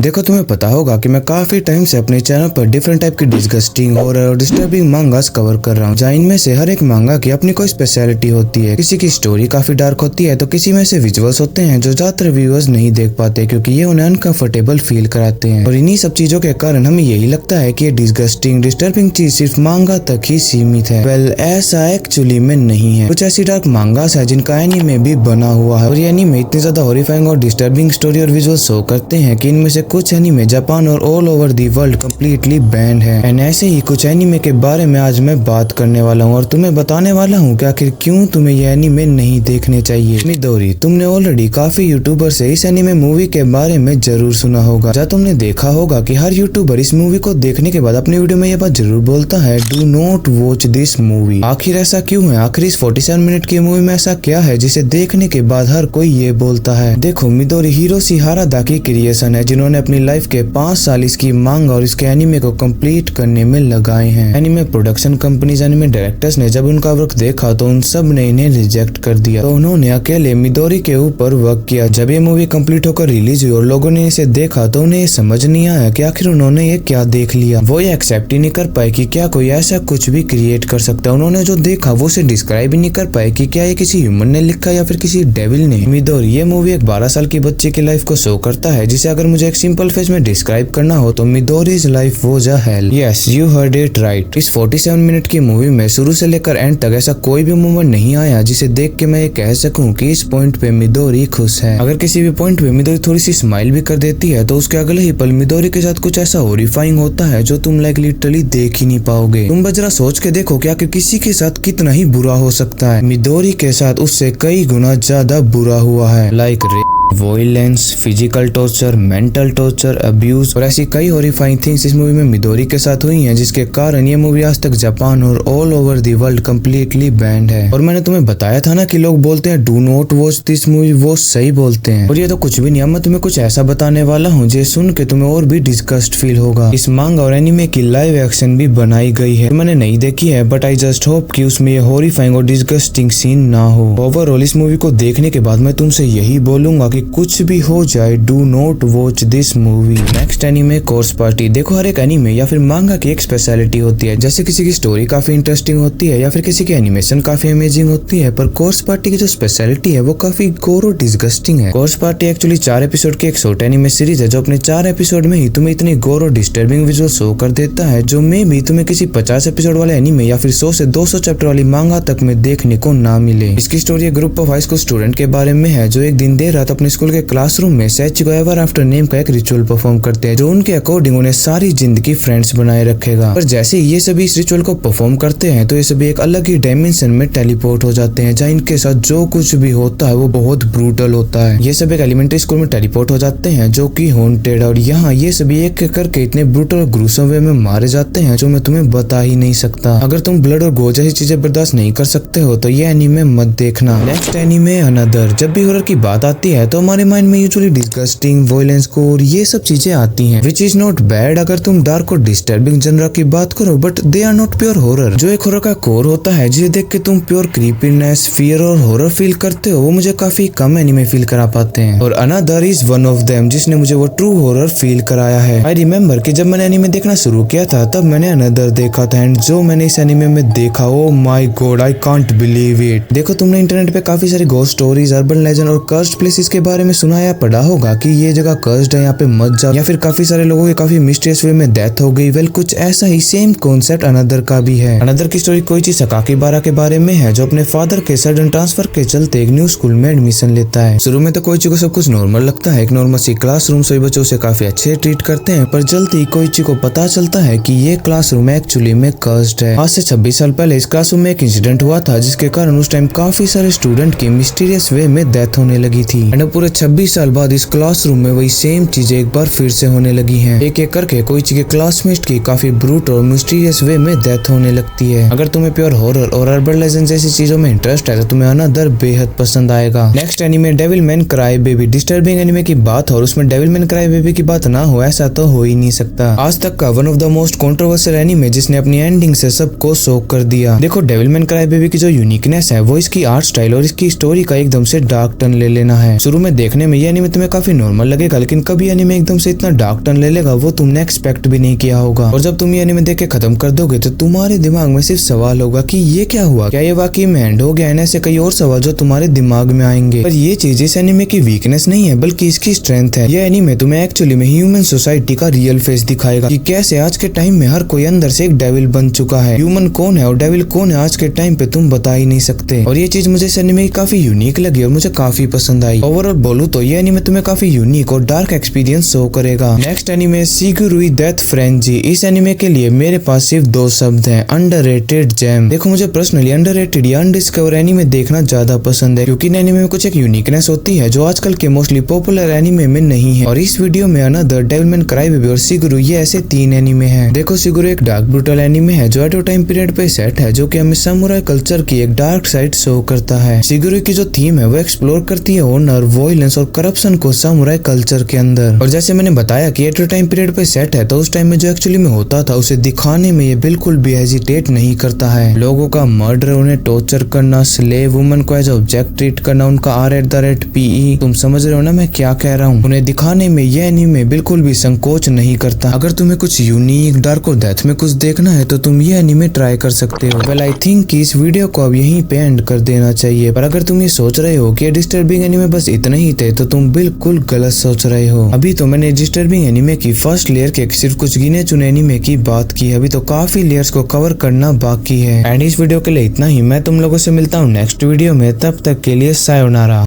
देखो तुम्हें पता होगा कि मैं काफी टाइम से अपने चैनल पर डिफरेंट टाइप की डिस्गस्टिंग और डिस्टर्बिंग मांगास कवर कर रहा हूँ, जहाँ इनमें से हर एक मांगा की अपनी कोई स्पेशलिटी होती है। किसी की स्टोरी काफी डार्क होती है तो किसी में से विजुअल्स होते हैं जो ज्यादातर व्यूअर्स नहीं देख पाते क्योंकि ये उन्हें अनकंफर्टेबल फील कराते हैं। और इन्हीं सब चीजों के कारण हमें यही लगता है कि ये डिस्गस्टिंग डिस्टर्बिंग चीज सिर्फ मांगा तक ही सीमित है। वेल ऐसा एक्चुअली में नहीं है। कुछ ऐसी डार्क मांगास है जिनका एनीमे भी बना हुआ है और ये एनीमे इतनी ज्यादा हॉरिफाइंग और डिस्टर्बिंग स्टोरी और विजुअल शो करते हैं कि इनमें से कुछ एनीमे जापान और all over the world completely band है। एंड ऐसे ही कुछ एनीमे के बारे में आज मैं बात करने वाला हूँ और तुम्हें बताने वाला हूँ कि आखिर क्यों तुम्हें ये एनीमे नहीं देखने चाहिए। मिडोरी, तुमने ऑलरेडी काफी यूट्यूबर से इस एनीमे मूवी के बारे में जरूर सुना होगा, जहाँ तुमने देखा होगा कि हर यूट्यूबर इस मूवी को देखने के बाद अपनी वीडियो में ये बात जरूर बोलता है, do not watch this movie. आखिर ऐसा क्यों है? आखिर इस 47 मिनट की मूवी में ऐसा क्या है जिसे देखने के बाद हर कोई ये बोलता है? देखो, मिडोरी हिरोशी हारादा की क्रिएशन है जिन्होंने अपनी लाइफ के 5 साल इसकी मांग और इसके एनीमे को कंप्लीट करने में लगाए हैं। Anime production companies, anime directors ने जब उनका वर्क देखा तो उन सब ने इन्हें रिजेक्ट कर दिया, तो उन्होंने अकेले मिडोरी के ऊपर वर्क किया। जब ये मूवी कंप्लीट होकर रिलीज हुई और लोगों ने इसे देखा तो उन्हें समझ नहीं आया कि आखिर उन्होंने ये क्या देख लिया। वो ये एक्सेप्ट ही नहीं कर पाए कि क्या कोई ऐसा कुछ भी क्रिएट कर सकता है। उन्होंने जो देखा वो उसे डिस्क्राइब ही नहीं कर पाए कि क्या ये किसी ह्यूमन ने लिखा या फिर किसी डेविल ने। मिडोरी ये मूवी एक 12 साल की बच्चे की लाइफ को शो करता है, जिसे अगर मुझे एक सिंपल फेज में डिस्क्राइब करना हो तो Midori's life was a hell. Yes, you heard it right. इस 47 मिनट की मूवी में शुरू से लेकर एंड तक ऐसा कोई भी मोमेंट नहीं आया जिसे देख के मैं ये कह सकूं कि इस पॉइंट पे मिडोरी खुश है। अगर किसी भी पॉइंट पे मिडोरी थोड़ी सी स्माइल भी कर देती है तो उसके अगले ही पल मिडोरी के साथ कुछ ऐसा हॉरिफाइंग होता है जो तुम लाइक लिटरली देख ही नहीं पाओगे। तुम बस जरा सोच के देखो कि आखिर किसी के साथ कितना ही बुरा हो सकता है। मिडोरी के साथ उससे कई गुना ज्यादा बुरा हुआ है। Like violence, physical torture, mental torture, abuse और ऐसी कई हॉरिफाइंग थिंग्स इस मूवी में मिडोरी के साथ हुई हैं, जिसके कारण ये मूवी आज तक जापान और all over the world completely band है। और मैंने तुम्हें बताया था ना कि लोग बोलते हैं do not watch this movie, वो सही बोलते हैं। और ये तो कुछ भी नहीं, मैं तुम्हें कुछ ऐसा बताने वाला हूँ जो सुन के तुम्हें और भी डिस्गस्ट फील होगा। इस मांगा और एनीमे की लाइव एक्शन भी बनाई गई है, मैंने नहीं देखी है, बट आई जस्ट होप कि उसमें ये हॉरिफाइंग और डिस्गस्टिंग सीन ना हो। ओवरऑल इस मूवी को देखने के बाद मैं तुमसे यही बोलूंगा कि कुछ भी हो जाए, do not watch this movie. Next anime course party. देखो, हर एक एनीमे या फिर मांगा की एक स्पेशलिटी होती है। जैसे किसी की स्टोरी काफी इंटरेस्टिंग होती है या फिर किसी की एनिमेशन काफी अमेजिंग होती है, पर कोर्स पार्टी की जो स्पेशलिटी है वो काफी गोर और डिस्गस्टिंग है। कोर्स पार्टी एक्चुअली 4 एपिसोड की एक शॉर्ट एनीमे सीरीज है जो अपने 4 एपिसोड में ही तुम्हें इतनी गोर और डिस्टर्बिंग विजुअल शो कर देता है जो मे भी तुम्हें किसी 50 एपिसोड वाले एनीमे या फिर 100 से 200 चैप्टर वाली मांगा तक में देखने को ना मिले। इसकी स्टोरी एक group of high school student के बारे में है जो एक दिन देर रात अपने स्कूल के क्लासरूम में सैचिको एवर आफ्टर नेम का एक रिचुअल परफॉर्म करते हैं जो उनके अकॉर्डिंग उन्हें सारी जिंदगी फ्रेंड्स बनाए रखेगा। पर जैसे ये सभी इस रिचुअल को परफॉर्म करते हैं तो ये सभी एक अलग ही डायमेंशन में टेलीपोर्ट हो जाते हैं, जहाँ इनके साथ जो कुछ भी होता है वो बहुत ब्रूटल होता है। ये सब एक एलिमेंट्री स्कूल में टेलीपोर्ट हो जाते हैं जो कि हॉन्टेड, और यहाँ ये सभी एक करके इतने ब्रूटल और ग्रूसम वे में मारे जाते हैं जो मैं तुम्हें बता ही नहीं सकता। अगर तुम ब्लड और गोर जैसी चीजें बर्दाश्त नहीं कर सकते हो तो ये एनीमे मत देखना। Next anime another. जब भी हॉरर की बात आती है तो हमारे माइंड में यूजुअली डिस्गस्टिंग, वॉयलेंस, कोर, ये सब चीजें आती हैं, विच इज नॉट बैड अगर तुम डार्क और डिस्टर्बिंग जनरा की बात करो, but they are not pure horror. जो एक हॉरर का कोर होता है जिसे देख के तुम प्योर क्रीपीनेस, फियर और हॉरर फील करते हो, वो मुझे काफी कम एनीमे फील करा पाते हैं। और another is one of them जिसने मुझे वो ट्रू हॉरर फील कराया है। आई रिमेम्बर कि जब मैंने एनीमे देखना शुरू किया था तब मैंने अनदर देखा था, एंड जो मैंने इस एनीमे में देखा, oh my God, I can't believe it. देखो, तुमने इंटरनेट पे काफी सारी घोस्ट स्टोरीज, अर्बन लेजेंड और कर्स्ड प्लेसेस के बारे में सुना या पढ़ा होगा कि ये जगह कर्स्ड है, यहाँ पे मत जाओ, या फिर काफी सारे लोगों की काफी मिस्टीरियस वे में डेथ हो गई। वेल, कुछ ऐसा ही सेम कॉन्सेप्ट अनदर का भी है। अनदर की स्टोरी कोइची सकाकीबारा के बारे में है जो अपने फादर के सडन ट्रांसफर के चलते एक न्यू स्कूल में एडमिशन लेता है। शुरू में तो कोइची को सब कुछ नॉर्मल लगता है, एक नॉर्मल सी क्लासरूम, सभी बच्चों से काफी अच्छे ट्रीट करते हैं, पर जल्दी ही कोइची को पता चलता है कि ये क्लासरूम एक्चुअली में कर्स्ड है। आज से 26 साल पहले इस क्लासरूम में एक इंसिडेंट हुआ था जिसके कारण उस टाइम काफी सारे स्टूडेंट की मिस्टीरियस वे में डेथ होने लगी थी, एंड पूरे 26 साल बाद इस क्लासरूम में वही सेम चीजें एक बार फिर से होने लगी हैं। एक एक करके कोइची के क्लासमेट की काफी ब्रूट और मिस्टीरियस वे में डेथ होने लगती है। अगर तुम्हें प्योर हॉरर और अर्बन लेजेंड जैसी चीजों में इंटरेस्ट है तो तुम्हें अनदर बेहद पसंद आएगा। Next anime devil man cry baby. Disturbing anime की बात हो और उसमें डेविल मैन क्राई बेबी की बात ना हो, ऐसा तो हो ही नहीं सकता। आज तक का one of the most controversial anime जिसने अपनी एंडिंग से सबको शॉक कर दिया। देखो, डेविल मैन क्राई बेबी की जो यूनिकनेस है वो इसकी आर्ट स्टाइल और इसकी स्टोरी का एकदम से डार्क टर्न ले लेना है। शुरू में देखने में ये एनीमे तुम्हें काफी नॉर्मल लगेगा, लेकिन कभी एनीमे एकदम से इतना डार्क टर्न ले लेगा वो तुमने एक्सपेक्ट भी नहीं किया होगा। और जब तुम ये एनीमे देख के खत्म कर दोगे तो तुम्हारे दिमाग में सिर्फ सवाल होगा कि ये क्या हुआ, क्या ये वाकई में एंड हो गया। ऐसे कई और सवाल जो तुम्हारे दिमाग में आएंगे। पर ये चीज इस एनीमे की वीकनेस नहीं है बल्कि इसकी स्ट्रेंथ है। ये एनीमे तुम्हें एक्चुअली में ह्यूमन सोसाइटी का रियल फेस दिखाएगा कि कैसे आज के टाइम में हर कोई अंदर से एक डेविल बन चुका है। ह्यूमन कौन है और डेविल कौन है आज के टाइम पे तुम बता ही नहीं सकते। और ये चीज मुझे इस एनीमे की काफी यूनिक लगी और मुझे काफी पसंद आई। ओवरऑल बोलूं तो ये एनीमे तुम्हें काफी यूनिक और डार्क एक्सपीरियंस शो करेगा। Next anime Shigurui death frenzy. इस एनीमे के लिए मेरे पास सिर्फ दो शब्द हैं, अंडररेटेड जेम। देखो मुझे पर्सनली अंडररेटेड या अनडिस्कवर एनीमे देखना ज्यादा पसंद है, क्योंकि एनीमे में कुछ एक यूनिकनेस होती है जो आजकल के मोस्टली पॉपुलर एनीमे में नहीं है। और इस वीडियो में अनदर, डेविलमैन क्राईबेबी और शिगुरु ये ऐसे 3 एनीमे हैं। देखो शिगुरु एक डार्क ब्रूटल एनीमे है जो एट टाइम पीरियड पे सेट है, जो कि हमें सामुराई कल्चर की एक डार्क साइड शो करता है। शिगुरु की जो थीम है वो एक्सप्लोर करती है ऑनर, वॉयलेंस और करप्शन को सामुराई कल्चर के अंदर। और जैसे मैंने बताया कि एट टाइम पीरियड पे सेट है, तो उस टाइम में जो एक्चुअली में होता था उसे दिखाने में ये बिल्कुल भी हेजिटेट नहीं करता है। लोगों का मर्डर, उन्हें टॉर्चर करना, स्लेव वुमन को एज ऑब्जेक्ट ट्रीट करना, उनका R@PE, तुम समझ रहे हो ना मैं क्या कह रहा हूँ, उन्हें दिखाने में ये एनीमे बिल्कुल भी संकोच नहीं करता। अगर तुम्हें कुछ यूनिक, डार्क और डेथ में कुछ देखना है तो तुम ये एनीमे ट्राई कर सकते हो। वेल आई थिंक कि इस वीडियो को अब यहीं पे एंड कर देना चाहिए। पर अगर तुम ये सोच रहे हो कि डिस्टर्बिंग एनीमे बस इतने ही थे तो तुम बिल्कुल गलत सोच रहे हो। अभी तो मैंने डिस्टर्बिंग एनीमे की फर्स्ट लेयर के सिर्फ कुछ गिने चुने एनीमे की बात की है, अभी तो काफी लेयर्स को कवर करना बाकी है। एंड इस वीडियो के लिए इतना ही। मैं तुम लोगों से मिलता हूँ नेक्स्ट वीडियो में, तब तक के लिए सायोनारा।